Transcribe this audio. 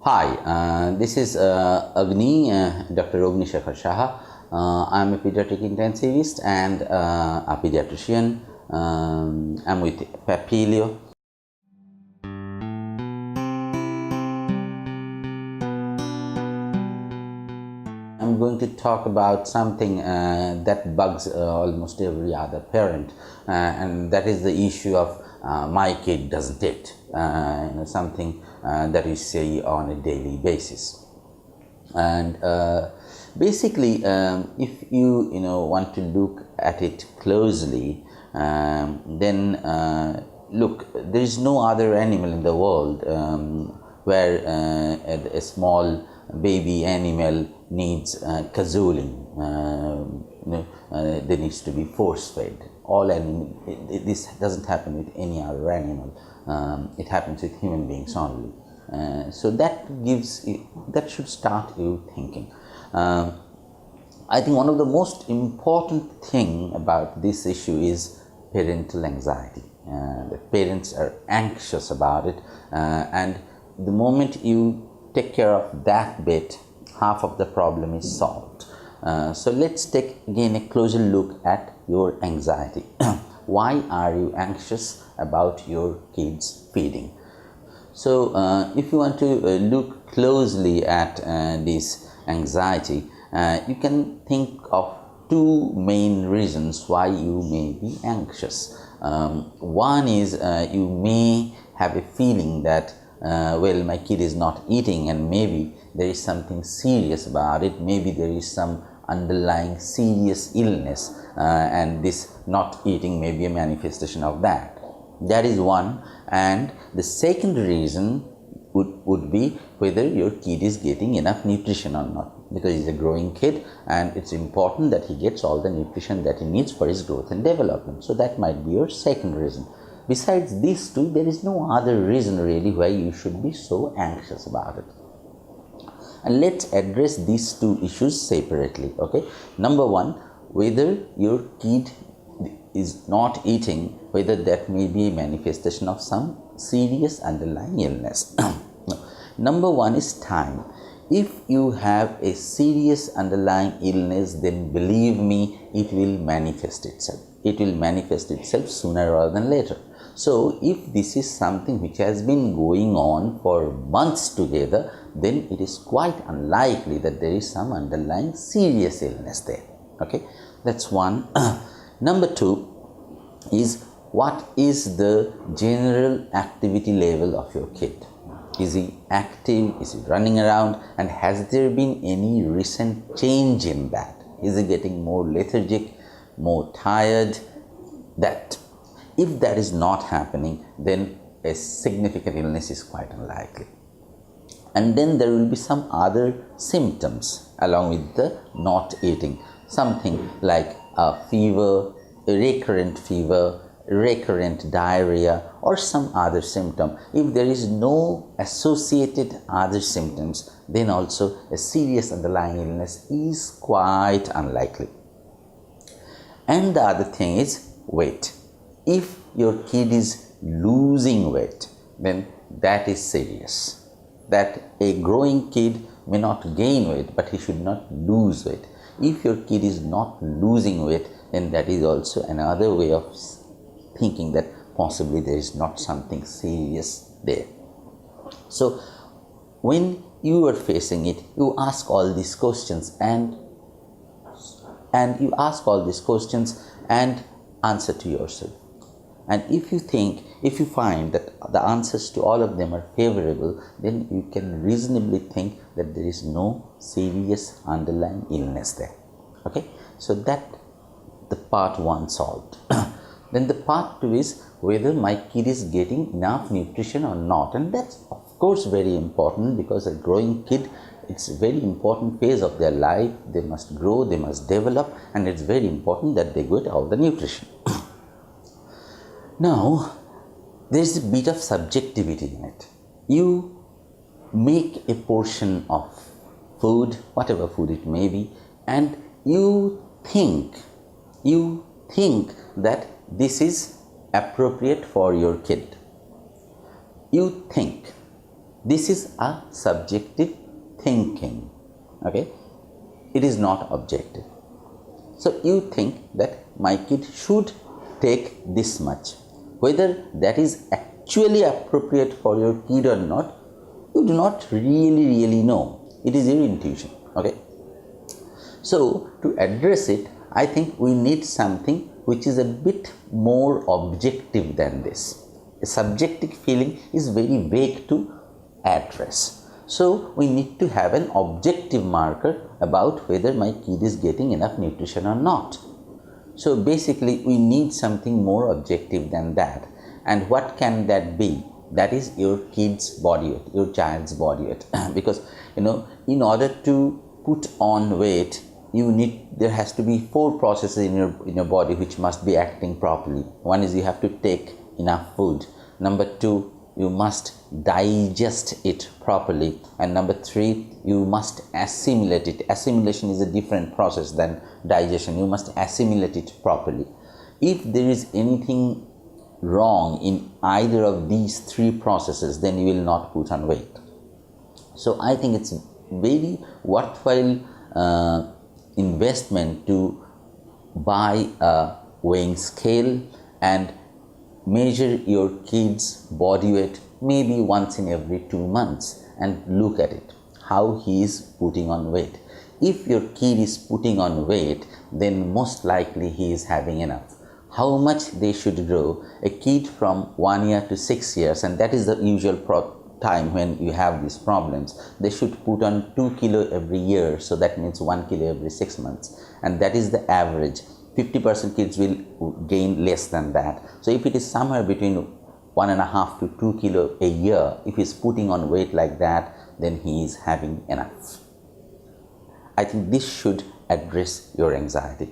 Hi, this is Dr. Agnisekhar Saha. I'm a pediatric intensivist and a pediatrician. I'm with Papilio. I'm going to talk about something that bugs almost every other parent, and that is the issue of my kid doesn't eat. Something that we say on a daily basis. And basically, if you want to look at it closely, then look, there is no other animal in the world where a small baby animal needs counselling. There needs to be force fed. All this doesn't happen with any other animal. It happens with human beings only. So that should start you thinking. I think one of the most important thing about this issue is parental anxiety. The parents are anxious about it, and the moment you take care of that bit, half of the problem is solved. So let's take again a closer look at your anxiety. Why are you anxious about your kids feeding? So if you want to look closely at this anxiety, you can think of two main reasons why you may be anxious. One is you may have a feeling that well, my kid is not eating and maybe there is something serious about it. Maybe there is some underlying serious illness, and this not eating may be a manifestation of that. That is one. And the second reason would be whether your kid is getting enough nutrition or not, because he's a growing kid and it's important that he gets all the nutrition that he needs for his growth and development. So that might be your second reason. Besides these two, there is no other reason really why you should be so anxious about it. And let's address these two issues separately. Okay, number one, whether your kid is not eating, whether that may be a manifestation of some serious underlying illness. Number one is time. If you have a serious underlying illness, then believe me, it will manifest itself. It will manifest itself sooner rather than later. So if this is something which has been going on for months together, then it is quite unlikely that there is some underlying serious illness there. Okay, that's one. Number two is, what is the general activity level of your kid? Is he active? Is he running around? And has there been any recent change in that? Is he getting more lethargic, more tired? That. If that is not happening, then a significant illness is quite unlikely. And then there will be some other symptoms along with the not eating. Something like a fever, a recurrent diarrhea, or some other symptom. If there is no associated other symptoms, then also a serious underlying illness is quite unlikely. And the other thing is weight. If your kid is losing weight, then that is serious. That a growing kid may not gain weight, but he should not lose weight. If your kid is not losing weight, then that is also another way of thinking that possibly there is not something serious there. So when you are facing it, you ask all these questions and answer to yourself. And if you find that the answers to all of them are favorable, then you can reasonably think that there is no serious underlying illness there. Okay, so that the part one solved. Then the part two is whether my kid is getting enough nutrition or not, and that's of course very important, because a growing kid, it's a very important phase of their life. They must grow, they must develop, and it's very important that they get all the nutrition. Now, there is a bit of subjectivity in it. You make a portion of food, whatever food it may be, and you think that this is appropriate for your kid. you think. This is a subjective thinking, okay? It is not objective. So you think that my kid should take this much. Whether that is actually appropriate for your kid or not, you do not really know. It is your intuition, okay? So to address it, I think we need something which is a bit more objective than this. A subjective feeling is very vague to address. So we need to have an objective marker about whether my kid is getting enough nutrition or not. So basically we need something more objective than that. And what can that be? That is your kid's body weight, your child's body weight. Because in order to put on weight, there has to be 4 processes in your body which must be acting properly. One is you have to take enough food. Number 2, you must digest it properly. And number 3, you must assimilate it. Assimilation is a different process than digestion. You must assimilate it properly. If there is anything wrong in either of these 3 processes, then you will not put on weight. So I think it's very worthwhile investment to buy a weighing scale and measure your kid's body weight maybe once in every 2 months and look at it, how he is putting on weight. If your kid is putting on weight, then most likely he is having enough. How much they should grow? A kid from 1 year to 6 years, and that is the usual time when you have these problems, they should put on 2 kilo every year. So that means 1 kilo every 6 months, and that is the average. 50% kids will gain less than that. So if it is somewhere between 1.5 to 2 kilo a year, if he's putting on weight like that, then he is having enough. I think this should address your anxiety.